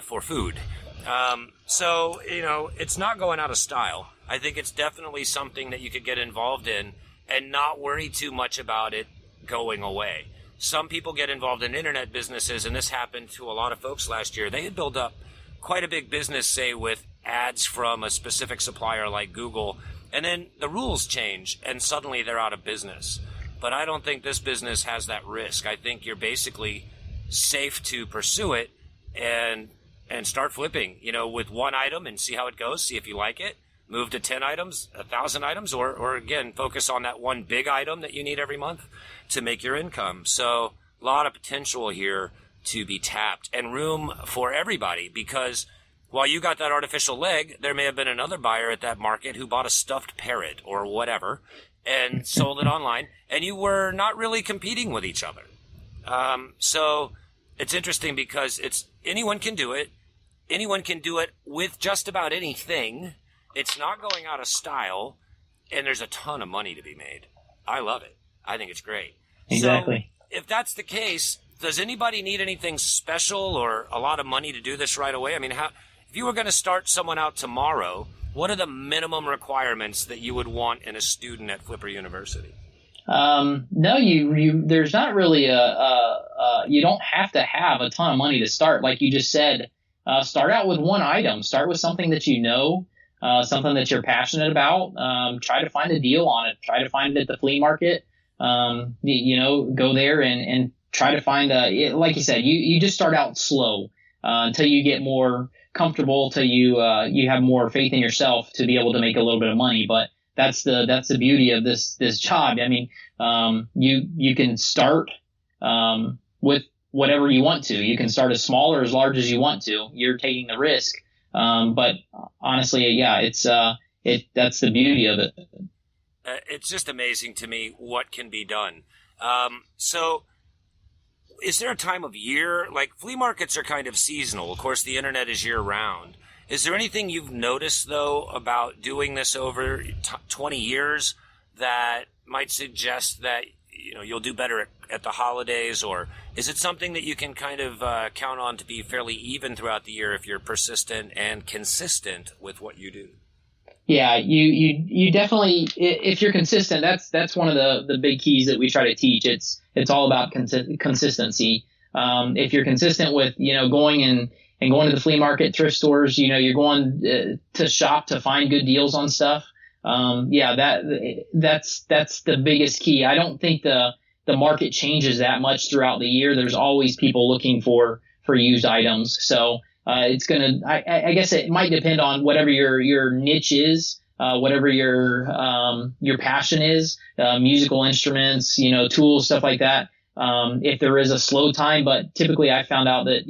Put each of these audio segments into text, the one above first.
for food. So, it's not going out of style. I think it's definitely something that you could get involved in and not worry too much about it going away. Some people get involved in internet businesses, and this happened to a lot of folks last year. They had built up quite a big business, say, with ads from a specific supplier like Google, and then the rules change, and suddenly they're out of business. But I don't think this business has that risk. I think you're basically safe to pursue it and start flipping, with one item and see how it goes, see if you like it. Move to 10 items, 1,000 items, or again, focus on that one big item that you need every month to make your income. So a lot of potential here to be tapped and room for everybody, because while you got that artificial leg, there may have been another buyer at that market who bought a stuffed parrot or whatever and sold it online, and you were not really competing with each other. So it's interesting because anyone can do it. Anyone can do it with just about anything. It's not going out of style, and there's a ton of money to be made. I love it. I think it's great. Exactly. So if that's the case, does anybody need anything special or a lot of money to do this right away? I mean, if you were going to start someone out tomorrow, what are the minimum requirements that you would want in a student at Flipper University? No, there's not really you don't have to have a ton of money to start. Like you just said, start out with one item. Start with something that something that you're passionate about. Try to find a deal on it. Try to find it at the flea market. Go there and try to find like you said, you just start out slow until you get more comfortable, till you have more faith in yourself to be able to make a little bit of money. But that's the beauty of this job. I mean, you can start with whatever you want to. You can start as small or as large as you want to. You're taking the risk. But honestly, yeah, that's the beauty of it. It's just amazing to me what can be done. So is there a time of year, like flea markets are kind of seasonal. Of course, the internet is year round. Is there anything you've noticed though about doing this over 20 years that might suggest that, you'll do better at the holidays, or is it something that you can kind of count on to be fairly even throughout the year if you're persistent and consistent with what you do? Yeah, you definitely, if you're consistent, that's one of the big keys that we try to teach. It's all about consistency. If you're consistent with, going to the flea market, thrift stores, you're going to shop to find good deals on stuff. That's the biggest key. I don't think the market changes that much throughout the year. There's always people looking for used items. So, I guess it might depend on whatever your niche is, whatever your passion is, musical instruments, tools, stuff like that. If there is a slow time, but typically I found out that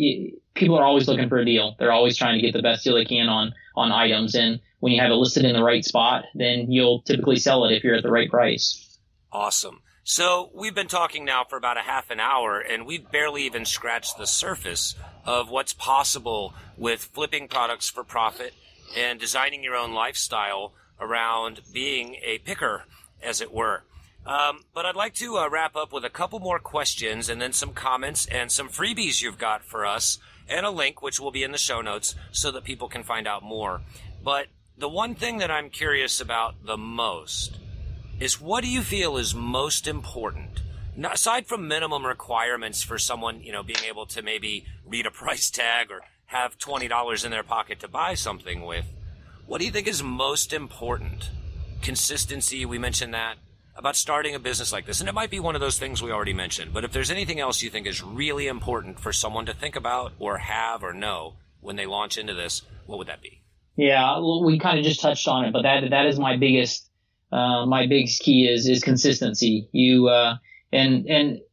people are always looking for a deal. They're always trying to get the best deal they can on items. And when you have it listed in the right spot, then you'll typically sell it if you're at the right price. Awesome. So we've been talking now for about a half an hour, and we've barely even scratched the surface of what's possible with flipping products for profit and designing your own lifestyle around being a picker, as it were. But I'd like to wrap up with a couple more questions and then some comments and some freebies you've got for us and a link, which will be in the show notes so that people can find out more. But the one thing that I'm curious about the most is, what do you feel is most important? Now, aside from minimum requirements for someone, being able to maybe read a price tag or have $20 in their pocket to buy something with, what do you think is most important? Consistency, we mentioned that, about starting a business like this. And it might be one of those things we already mentioned, but if there's anything else you think is really important for someone to think about or have or know when they launch into this, what would that be? Yeah, we kind of just touched on it, but that is my biggest key is consistency. And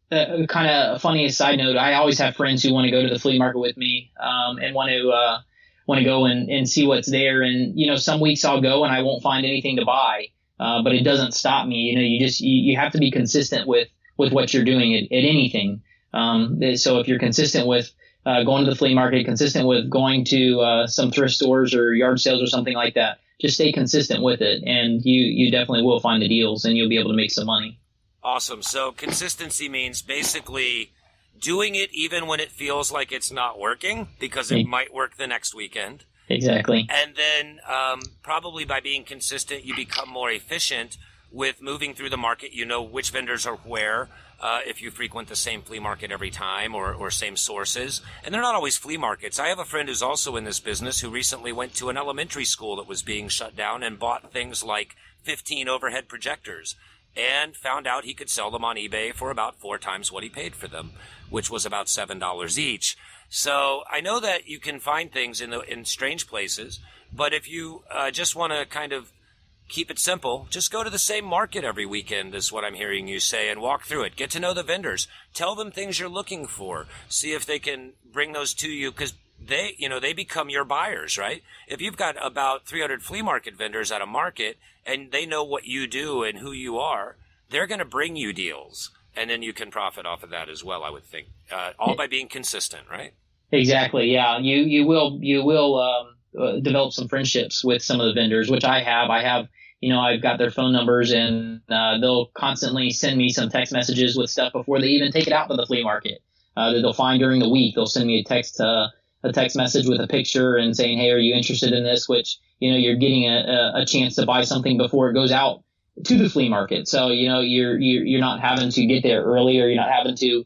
kind of a funny side note, I always have friends who want to go to the flea market with me, and want to go and see what's there. And, some weeks I'll go and I won't find anything to buy. But it doesn't stop me. You have to be consistent with what you're doing at anything. So if you're consistent with going to the flea market, consistent with going to some thrift stores or yard sales or something like that, just stay consistent with it, and you definitely will find the deals, and you'll be able to make some money. Awesome. So consistency means basically doing it even when it feels like it's not working, because it might work the next weekend. Exactly. And then probably by being consistent, you become more efficient with moving through the market. You know which vendors are where, if you frequent the same flea market every time or same sources. And they're not always flea markets. I have a friend who's also in this business who recently went to an elementary school that was being shut down and bought things like 15 overhead projectors and found out he could sell them on eBay for about 4 times what he paid for them, which was about $7 each. So I know that you can find things in strange places, but if you just want to kind of keep it simple, just go to the same market every weekend is what I'm hearing you say, and walk through it. Get to know the vendors. Tell them things you're looking for. See if they can bring those to you, because they become your buyers, right? If you've got about 300 flea market vendors at a market and they know what you do and who you are, they're going to bring you deals. And then you can profit off of that as well, I would think, all by being consistent, right? Exactly. Yeah. You will develop some friendships with some of the vendors, which I have. I've got their phone numbers, and they'll constantly send me some text messages with stuff before they even take it out to the flea market that they'll find during the week. They'll send me a text message with a picture and saying, "Hey, are you interested in this?" Which, you're getting a chance to buy something before it goes out to the flea market. So, you're not having to get there early, or you're not having to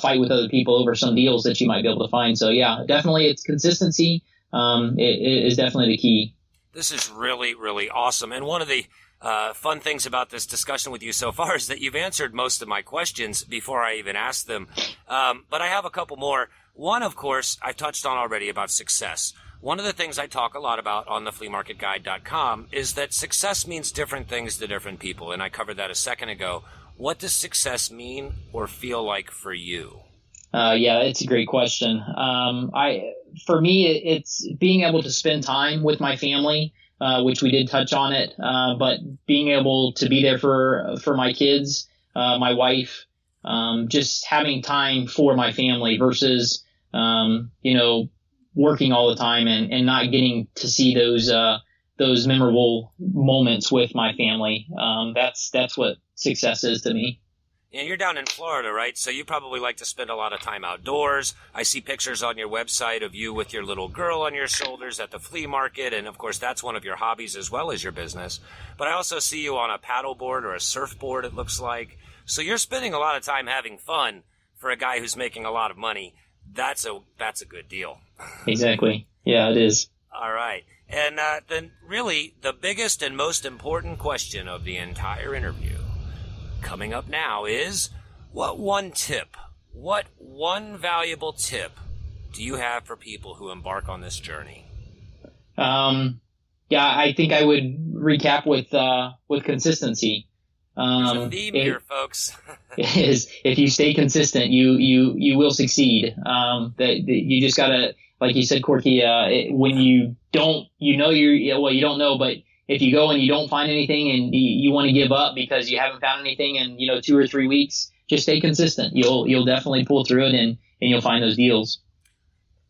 fight with other people over some deals that you might be able to find. So yeah, definitely it's consistency. It is definitely the key. This is really, really awesome. And one of the fun things about this discussion with you so far is that you've answered most of my questions before I even asked them. But I have a couple more. One, of course, I touched on already about success. One of the things I talk a lot about on TheFleaMarketGuide.com is that success means different things to different people. And I covered that a second ago. What does success mean or feel like for you? Yeah, it's a great question. For me, it's being able to spend time with my family, which we did touch on it. But being able to be there for my kids, my wife, just having time for my family versus, working all the time and not getting to see those memorable moments with my family. That's what success is to me. And you're down in Florida, right? So you probably like to spend a lot of time outdoors. I see pictures on your website of you with your little girl on your shoulders at the flea market. And, of course, that's one of your hobbies as well as your business. But I also see you on a paddleboard or a surfboard, it looks like. So you're spending a lot of time having fun for a guy who's making a lot of money. That's a good deal. Exactly. Yeah, it is. All right. And then really the biggest and most important question of the entire interview coming up now is, what one valuable tip do you have for people who embark on this journey? Yeah, I think I would recap with consistency. There's a theme here, folks. is if you stay consistent, you will succeed. That you just gotta, like you said, Corky, when you don't, you don't know, but if you go and you don't find anything and you want to give up because you haven't found anything in 2 or 3 weeks, just stay consistent. You'll definitely pull through it and you'll find those deals.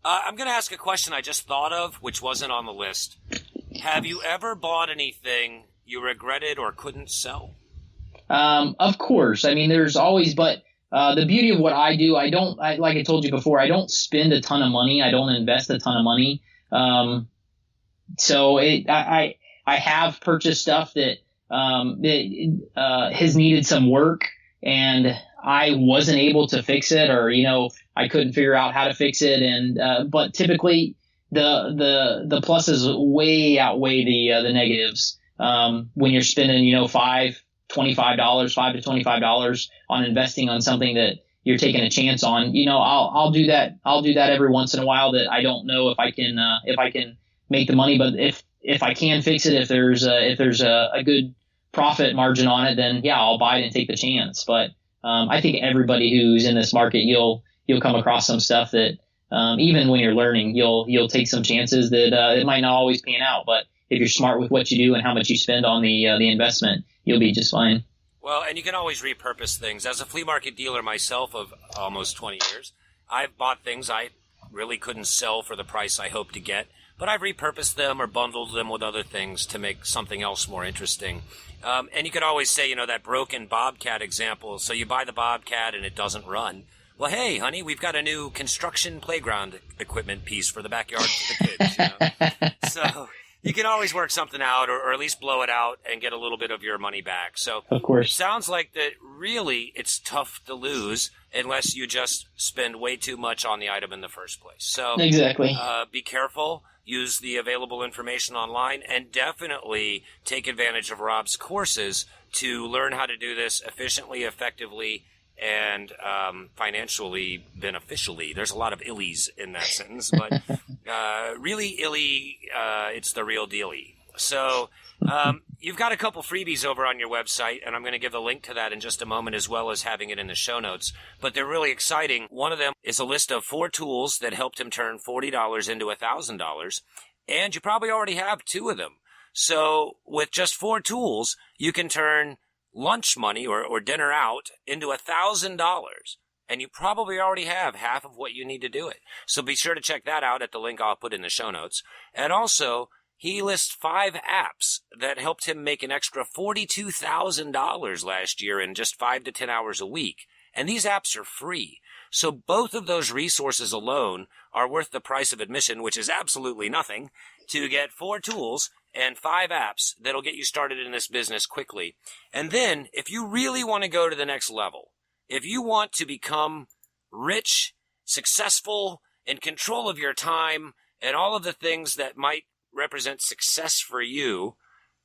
I'm going to ask a question I just thought of, which wasn't on the list. Have you ever bought anything you regretted or couldn't sell? Of course. I mean, there's always, but the beauty of what I do, like I told you before, I don't spend a ton of money. I don't invest a ton of money. So I have purchased stuff that has needed some work, and I wasn't able to fix it, or I couldn't figure out how to fix it. And but typically the pluses way outweigh the negatives when you're spending $5 to $25 on investing on something that you're taking a chance on. I'll do that. I'll do that every once in a while. That I don't know if I can make the money, but if I can fix it, if there's a good profit margin on it, then yeah, I'll buy it and take the chance. But I think everybody who's in this market, you'll come across some stuff that even when you're learning, you'll take some chances that it might not always pan out. But if you're smart with what you do and how much you spend on the investment, you'll be just fine. Well, and you can always repurpose things. As a flea market dealer myself of almost 20 years, I've bought things I really couldn't sell for the price I hoped to get, but I've repurposed them or bundled them with other things to make something else more interesting. And you could always say, that broken Bobcat example. So you buy the Bobcat and it doesn't run. well, hey, honey, we've got a new construction playground equipment piece for the backyard for the kids. You know? So you can always work something out, or at least blow it out and get a little bit of your money back. So of course, it sounds like that really it's tough to lose unless you just spend way too much on the item in the first place. So exactly. Be careful. Use the available information online, and definitely take advantage of Rob's courses to learn how to do this efficiently, effectively, and financially beneficially. There's a lot of illies in that sentence, but really illy, it's the real dealy. So you've got a couple freebies over on your website, and I'm going to give a link to that in just a moment, as well as having it in the show notes. But they're really exciting. One of them is a list of 4 tools that helped him turn $40 into $1,000, and you probably already have 2 of them. So with just 4 tools, you can turn lunch money or dinner out into $1,000. And you probably already have half of what you need to do it. So be sure to check that out at the link I'll put in the show notes. And also, he lists 5 apps that helped him make an extra $42,000 last year in just 5 to 10 hours a week. And these apps are free. So both of those resources alone are worth the price of admission, which is absolutely nothing, to get 4 tools and 5 apps that'll get you started in this business quickly. And then, if you really want to go to the next level, if you want to become rich, successful, in control of your time, and all of the things that might represent success for you,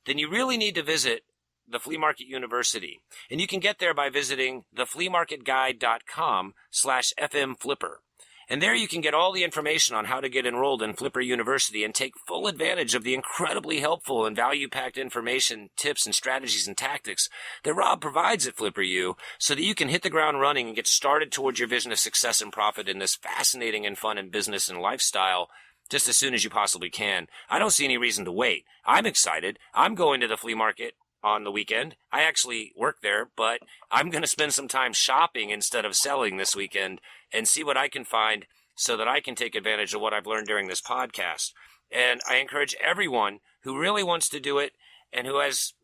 then you really need to visit the Flea Market University. And you can get there by visiting TheFleaMarketGuide.com/FMFlipper. And there you can get all the information on how to get enrolled in Flipper University and take full advantage of the incredibly helpful and value-packed information, tips, and strategies and tactics that Rob provides at Flipper U, so that you can hit the ground running and get started towards your vision of success and profit in this fascinating and fun and business and lifestyle just as soon as you possibly can. I don't see any reason to wait. I'm excited. I'm going to the flea market on the weekend. I actually work there, but I'm going to spend some time shopping instead of selling this weekend and see what I can find so that I can take advantage of what I've learned during this podcast. And I encourage everyone who really wants to do it and who has,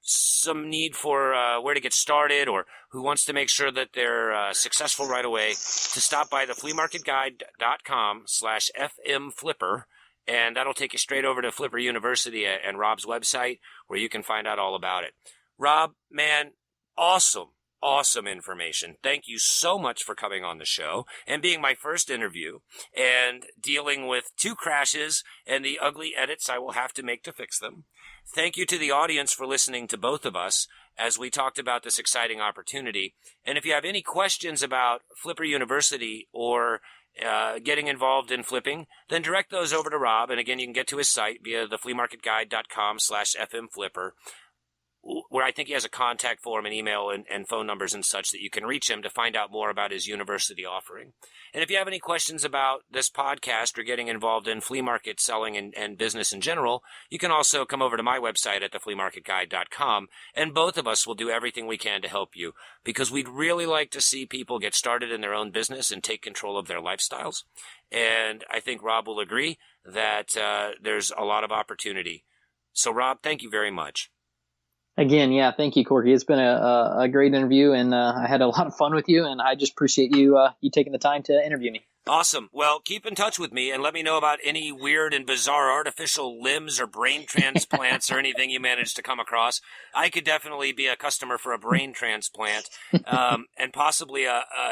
some need for where to get started, or who wants to make sure that they're successful right away, to stop by TheFleaMarketGuide.com/FMFlipper. And that'll take you straight over to Flipper University and Rob's website, where you can find out all about it. Rob, man, awesome information. Thank you so much for coming on the show and being my first interview and dealing with 2 crashes and the ugly edits I will have to make to fix them. Thank you to the audience for listening to both of us as we talked about this exciting opportunity. And if you have any questions about Flipper University or getting involved in flipping, then direct those over to Rob. And again, you can get to his site via TheFleaMarketGuide.com/FMFlipper, where I think he has a contact form and email and phone numbers and such that you can reach him to find out more about his university offering. And if you have any questions about this podcast or getting involved in flea market selling and business in general, you can also come over to my website at TheFleaMarketGuide.com, and both of us will do everything we can to help you, because we'd really like to see people get started in their own business and take control of their lifestyles. And I think Rob will agree that there's a lot of opportunity. So Rob, thank you very much. Again, yeah, thank you, Corky. It's been a great interview, and I had a lot of fun with you, and I just appreciate you taking the time to interview me. Awesome. Well, keep in touch with me and let me know about any weird and bizarre artificial limbs or brain transplants or anything you manage to come across. I could definitely be a customer for a brain transplant, and possibly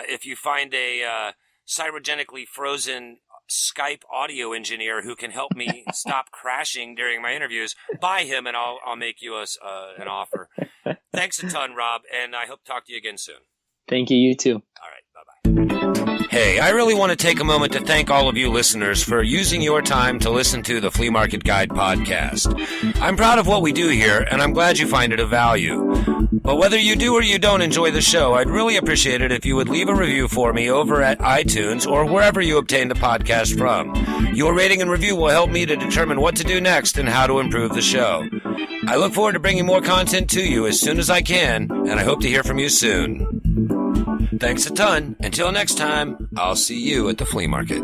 if you find a cryogenically frozen Skype audio engineer who can help me stop crashing during my interviews, buy him and I'll make you an offer. Thanks a ton, Rob, and I hope to talk to you again soon. Thank you. You too. All right. Bye-bye. Hey, I really want to take a moment to thank all of you listeners for using your time to listen to the Flea Market Guide podcast. I'm proud of what we do here, and I'm glad you find it of value. But whether you do or you don't enjoy the show, I'd really appreciate it if you would leave a review for me over at iTunes or wherever you obtain the podcast from. Your rating and review will help me to determine what to do next and how to improve the show. I look forward to bringing more content to you as soon as I can, and I hope to hear from you soon. Thanks a ton. Until next time, I'll see you at the flea market.